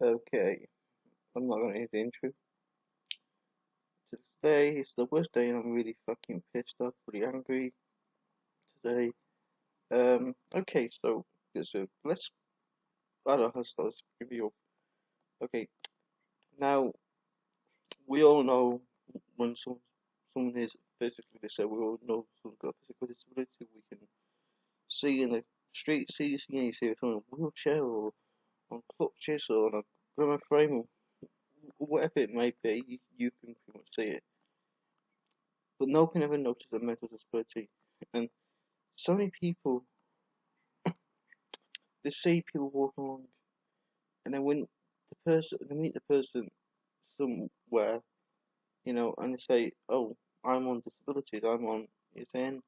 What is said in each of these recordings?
Okay, I'm not gonna hit the intro. Today is the worst day and I'm really fucking pissed off, pretty angry today. Okay, so let's, I don't know how to start this review of. Okay, now, we all know when someone is physically disabled, we all know someone's got a physical disability, we can see in the street, see someone in a wheelchair or on crutches or on a grandma frame or whatever it may be, you can pretty much see it. But no one can ever notice a mental disability. And so many people, they see people walking along, and then when they meet the person somewhere, and they say, "Oh, I'm on disabilities. I'm on," you're saying,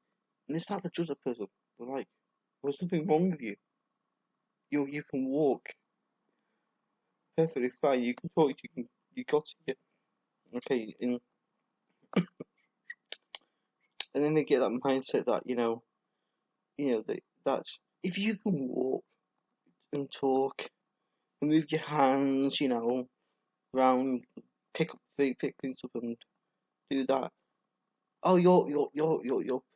and they start to judge the person. They're like, "There's nothing wrong with you. You can walk perfectly fine. You can talk. You got it. Okay." And then they get that mindset that that's if you can walk and talk and move your hands, around, pick things up and do that. Oh, you're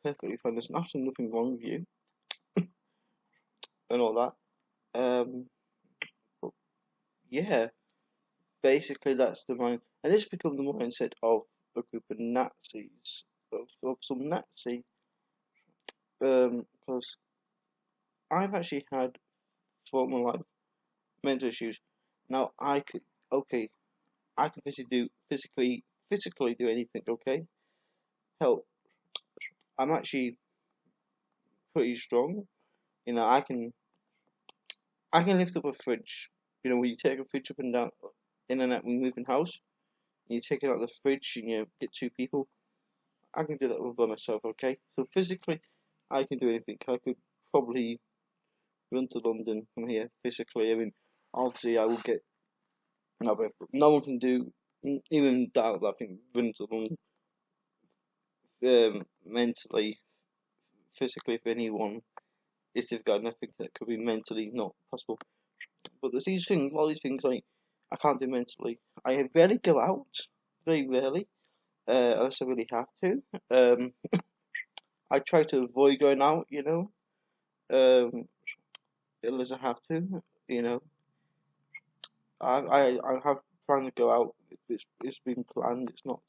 perfectly fine. There's absolutely nothing wrong with you and all that. But yeah, basically that's the mind, and this becomes the mindset of a group of Nazis, of some Nazi. Because I've actually had throughout my life mental issues. Now okay, I can physically do anything. Okay, hell, I'm actually pretty strong. You know, I can lift up a fridge. When you take a fridge up and down in and out when moving house, and you take it out of the fridge and you get two people. I can do that all by myself, okay? So physically, I can do anything. I could probably run to London from here physically. I mean, obviously, I will get no, but no one can do even that. I think run to London mentally, physically. If anyone is they've got nothing that could be mentally not possible. But there's these things, all these things I can't do mentally. I rarely go out, very rarely, unless I really have to. I try to avoid going out, unless I have to. You know, I have planned to go out. It's been planned. It's not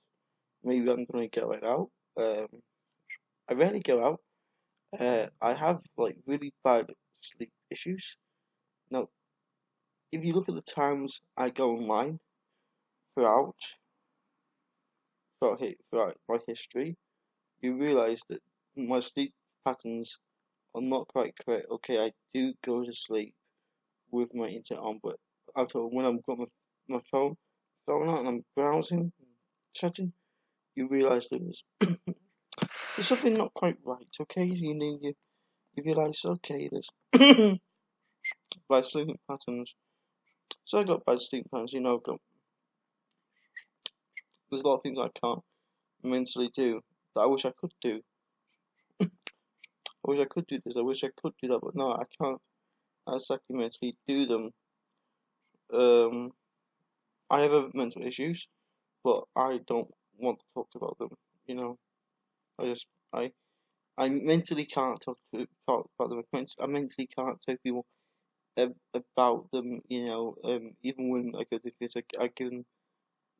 maybe I'm going to go out. Um, I rarely go out. I have like really bad sleep issues. Now, if you look at the times I go online throughout throughout my history, you realise that my sleep patterns are not quite correct. Okay, I do go to sleep with my internet on, but after when I've got my phone out and I'm browsing, chatting, you realise there's something not quite right. Okay, you realise okay, there's bad sleeping patterns. So I got bad sleep patterns. I've got there's a lot of things I can't mentally do that I wish I could do. I wish I could do this. I wish I could do that, but no, I can't exactly mentally do them. Um, I have mental issues, but I don't want to talk about them. You know, I just I mentally can't talk about them. I mentally can't tell people about them. Even when I go to this, I give them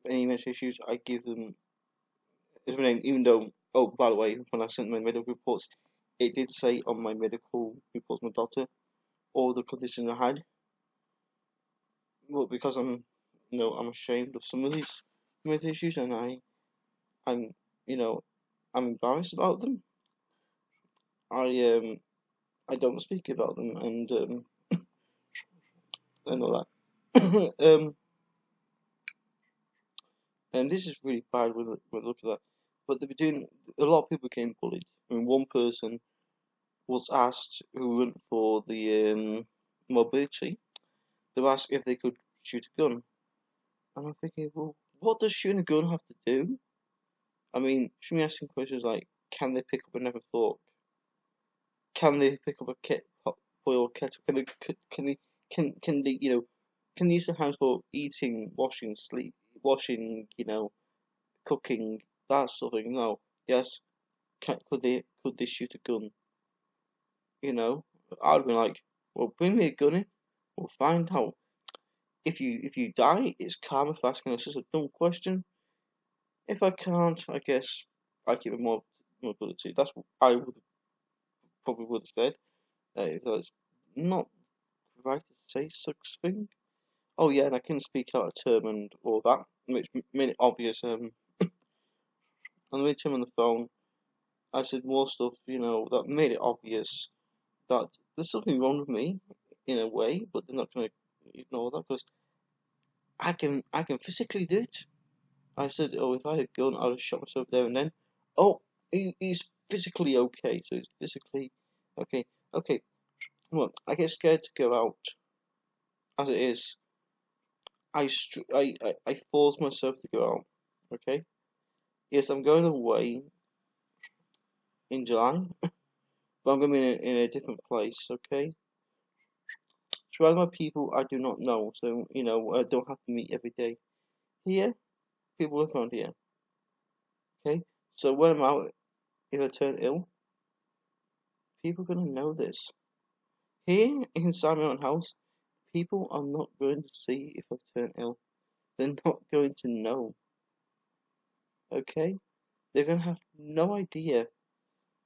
any mental issues. I give them even though. Oh, by the way, when I sent my medical reports, it did say on my medical reports, my doctor, all the conditions I had. Well, because I'm ashamed of some of these mental issues, and I'm, you know, I'm embarrassed about them. I I don't speak about them and all that. And this is really bad when I look at that. But they've been doing a lot of people getting bullied. I mean, one person was asked who went for the mobility. They were asked if they could shoot a gun, and I'm thinking, well, what does shooting a gun have to do? I mean, should we asking questions like, can they pick up another fork? Can they pick up a pot boiled kettle? Can they can use their hands for eating, washing, washing, cooking, that sort of thing. No, yes, could they shoot a gun? I'd be like, well, bring me a gun in, we'll find out. If you die, it's karma for asking. It's just a dumb question. If I can't, I guess I keep it more mobility. That's what I would have said. If that's not right to say such thing. Oh yeah, and I can speak out a term and all that, which made it obvious. On the way to him on the phone, I said more stuff, that made it obvious that there's something wrong with me, in a way, but they're not going to ignore that because I can physically do it. I said, oh, if I had a gun, I'd have shot myself there and then. Oh, he's physically okay, so he's physically okay. Okay, well, I get scared to go out. As it is, I force myself to go out. Okay. Yes, I'm going away in July, but I'm going to be in a different place. Okay. Surrounded by people I do not know, so I don't have to meet every day. Here, people live around here. Okay. So when I'm out, if I turn ill, people are gonna know this. Here inside my own house, people are not going to see if I turn ill. They're not going to know. Okay? They're going to have no idea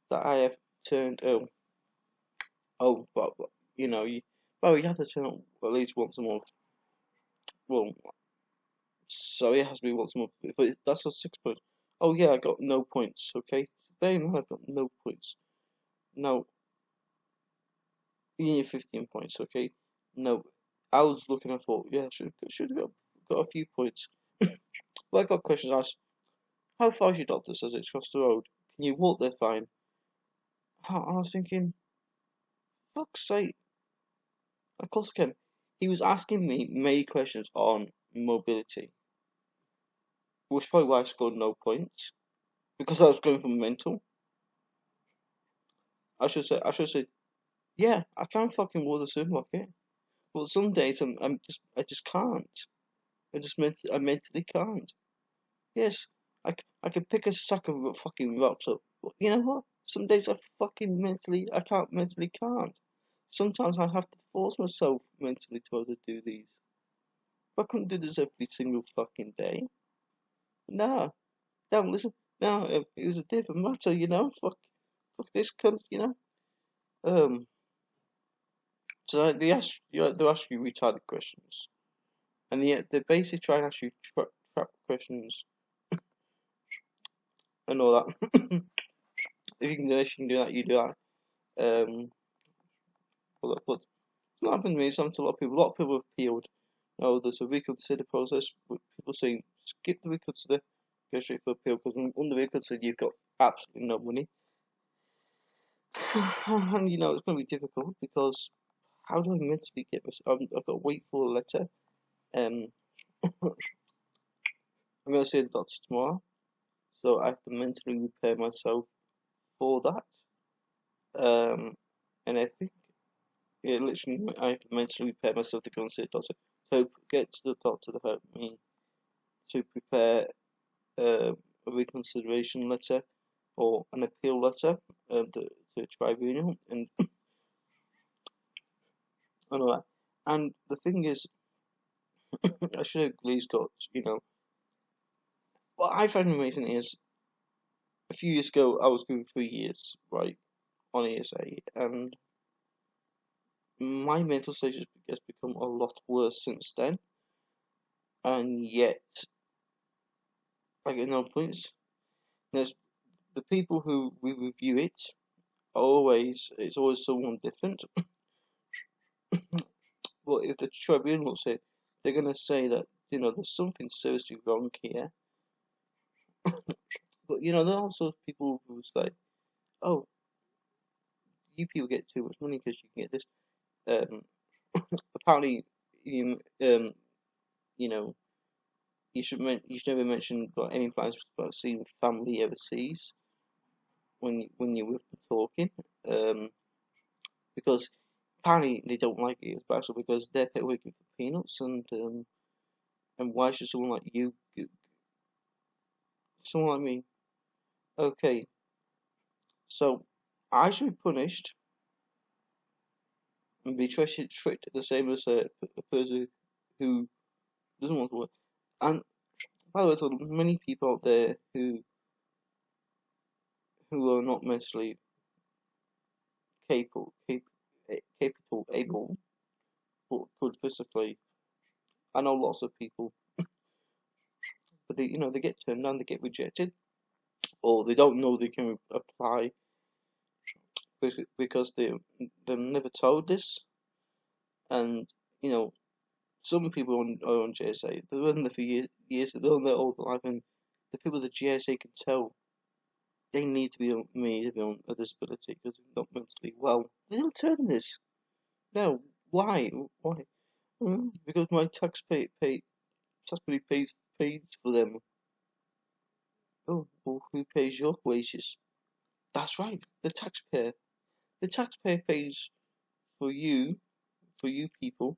that I have turned ill. Oh, but you have to turn up at least once a month. Well, so it has to be once a month. That's a 6 points. Oh yeah, I got no points. Okay, so bear in mind I've got no points. No, you need 15 points. Okay, no, I was looking. I thought, yeah, should have got a few points. Well, I got questions asked. How far is your doctor? Says it's across the road. Can you walk there fine? I was thinking, fuck's sake. Of course I can. He was asking me many questions on mobility, which is probably why I scored no points. Because I was going for mental. I should say, yeah, I can fucking walk the supermarket. But some days I just can't. I mentally can't. Yes, I could pick a sack of fucking rocks up. But you know what? Some days I can't. Sometimes I have to force myself mentally to be able to do these. But I couldn't do this every single fucking day. No, don't listen. No, it was a different matter, fuck this cunt. Um, so they ask you retarded questions, and yet they basically try and ask you trap questions and all that. If you can do this, you can do that. You do that. But it's not happened to me. It's happened to a lot of people. A lot of people have appealed. There's a reconsider process. With people saying skip the reconsider, go straight for appeal because under reconsider you've got absolutely no money. And it's going to be difficult because how do I mentally get this? I've got to wait for a letter. I'm going to see the doctor tomorrow, so I have to mentally prepare myself for that. And I think, yeah, literally, I have to mentally prepare myself to go and see the doctor. So get to the doctor to help me to prepare a reconsideration letter or an appeal letter to the tribunal and all that. And the thing is, I should have at least got, what I find amazing is a few years ago I was going 3 years, right, on ESA, and my mental state has become a lot worse since then, and yet I get no points. There's the people who review it. It's always someone different. Well, if the tribunal say they're gonna say that there's something seriously wrong here, but there are also people who say, oh, you people get too much money because you can get this. Apparently, you know, you should never mention about any plans about seeing family overseas when you're with them talking, because apparently they don't like it especially because they're working for peanuts, and why should someone like you, someone like me, okay, so I should be punished and be treated the same as a person who doesn't want to work. And by the way, so many people out there who are not mentally able, but could physically. I know lots of people, but they get turned down, they get rejected, or they don't know they can apply because they're never told this. And some people on GSA, they've been there for years, they're on their whole life, and the people that GSA can tell they need to be made to be on a disability because they're not mentally well. They don't turn this. No, why? Why? Because my taxpayer pays for them. Oh, well, who pays your wages? That's right, the taxpayer. The taxpayer pays for you people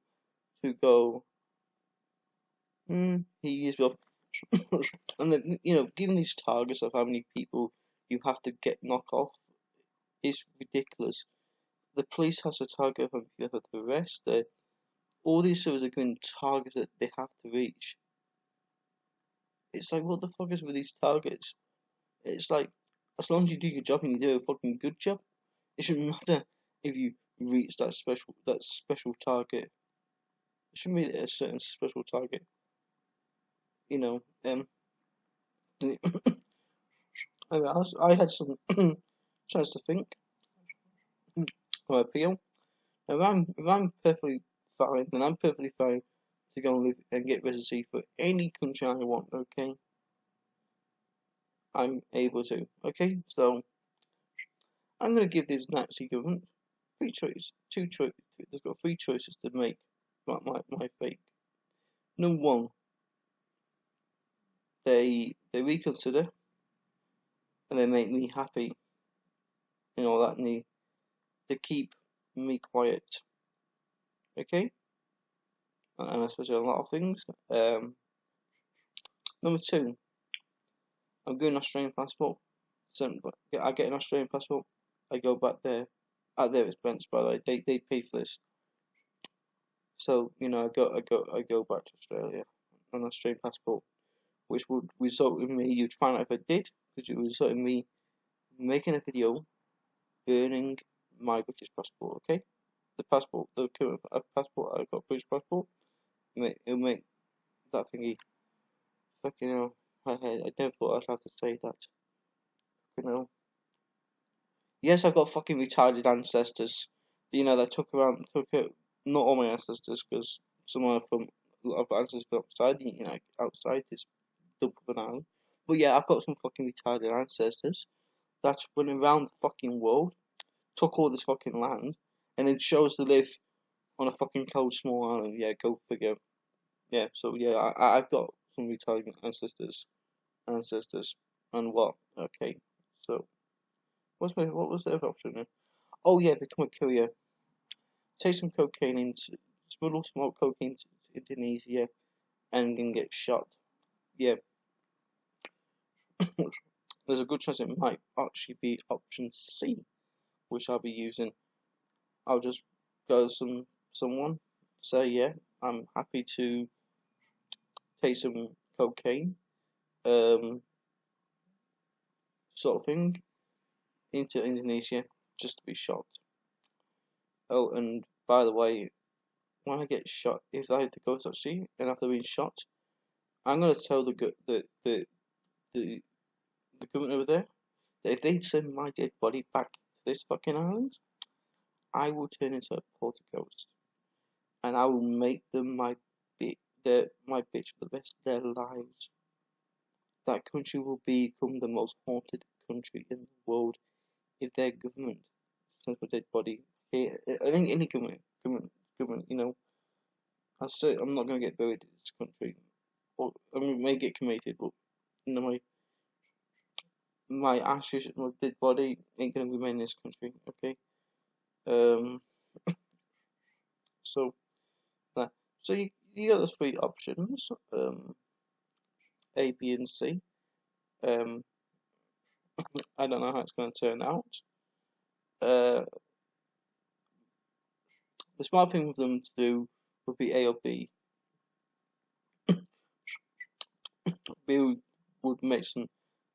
to go. He is well, and then given these targets of how many people you have to get knock off is ridiculous. The police has a target of how many people they have to arrest. All these servers are given targets that they have to reach. It's like, what the fuck is with these targets? It's like, as long as you do your job and you do a fucking good job, it shouldn't matter if you reach that special target. It shouldn't be a certain special target. You know, I had some chance to think or appeal. If I'm perfectly fine, then I'm perfectly fine to go and live and get residency for any country I want. Okay, I'm able to. Okay, so I'm going to give this Nazi government three choices. Two choices. They've got three choices to make. My fate. Number one, they reconsider and they make me happy. That they keep me quiet. Okay, and especially a lot of things. Number two, I'm getting an Australian passport. So I get an Australian passport. I go back there at their expense, by the way. They pay for this. So I go back to Australia on an Australian passport, which would result in me. You'd find out if I did, because it would result in me making a video burning my British passport. Okay, the current passport I got, British passport. It'll make that thingy. Fucking hell, I never thought I'd have to say that. Fucking hell. Yes, I've got fucking retarded ancestors. That took not all my ancestors, because some are from I've got ancestors from outside this dump of an island. But yeah, I've got some fucking retarded ancestors that's running around the fucking world, took all this fucking land, and then chose to live on a fucking cold small island. Yeah, go figure. Yeah, so yeah, I've got some retarded ancestors, and what? Okay, so what was the other option? Oh yeah, become a courier. Take some cocaine into small cocaine to Indonesia and can get shot. Yeah, there's a good chance it might actually be option C, which I'll be using. I'll just go to someone, say yeah, I'm happy to take some cocaine, sort of thing, into Indonesia just to be shot. Oh, and by the way, when I get shot, if I have to go to sea and after being shot, I'm gonna tell the government over there that if they send my dead body back to this fucking island, I will turn into a poltergeist and I will make them my bitch for the rest of their lives. That country will become the most haunted country in the world if their government sends my dead body here. I think any government, I say I'm not gonna get buried in this country, or I may get cremated, but my ashes, my dead body ain't gonna remain in this country. Okay. Um. So that so you got those three options, A, B, and C. Um, I don't know how it's going to turn out. The smart thing for them to do would be A or B. B would make some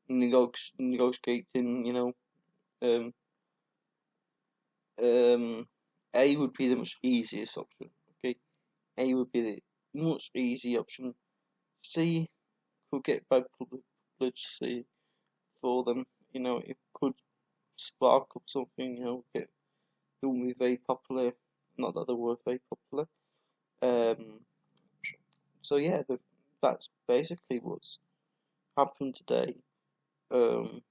negotiating, Um, A would be the much easiest option. Okay, A would be the much easy option. C could get bad publicity for them. It could spark up something. Get they won't be very popular. Not that they were very popular. Um, so yeah, that's basically what's happened today. Um,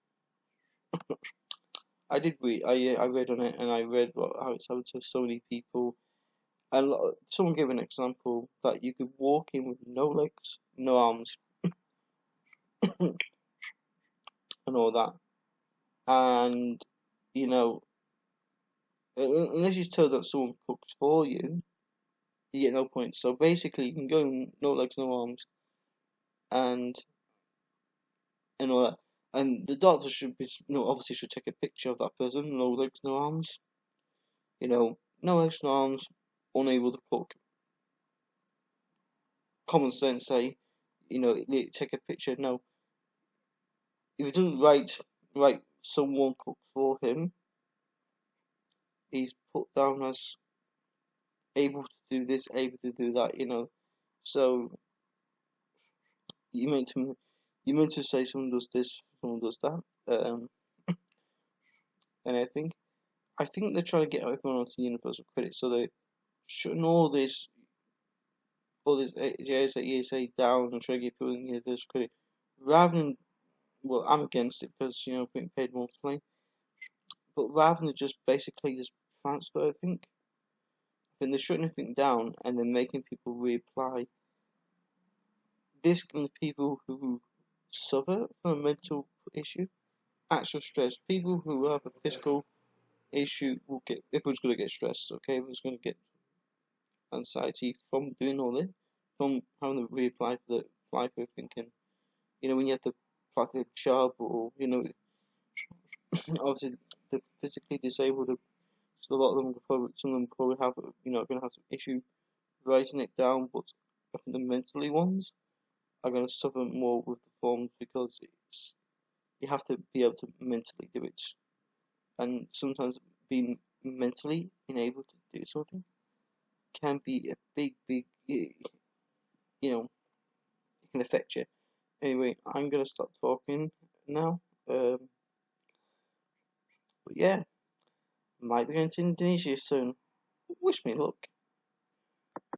I did read. I read on it, and I read how it's happened to so many people. And someone gave an example that you could walk in with no legs, no arms, and all that. And you know, unless you're told that someone cooks for you, you get no points. So basically, you can go in no legs, no arms, and all that. And the doctor should be, obviously should take a picture of that person, no legs, no arms. No legs, no arms, unable to cook. Common sense say, take a picture. No, if he doesn't write someone cooked for him, he's put down as able to do this, able to do that. So you meant to say someone does this, someone does that, and I think they're trying to get everyone onto universal credit, so they're shutting all this JSA, ESA down and trying to get people in universal credit, rather than, well, I'm against it because being paid monthly, but rather than just basically just transfer everything, I think they're shutting everything down and then making people reapply. This giving the people who suffer from a mental issue actual stress. People who have a physical issue will get. Everyone's going to get stressed. Okay, everyone's going to get anxiety from doing all this, from having to reapply for everything. And when you have to apply for a job, or obviously the physically disabled. So a lot of them some of them probably have, going to have some issue writing it down. But I think the mentally ones are going to suffer more with the forms because you have to be able to mentally do it, and sometimes being mentally unable to do something can be a big, it can affect you. Anyway, I'm gonna stop talking now. But yeah, might be going to Indonesia soon. Wish me luck.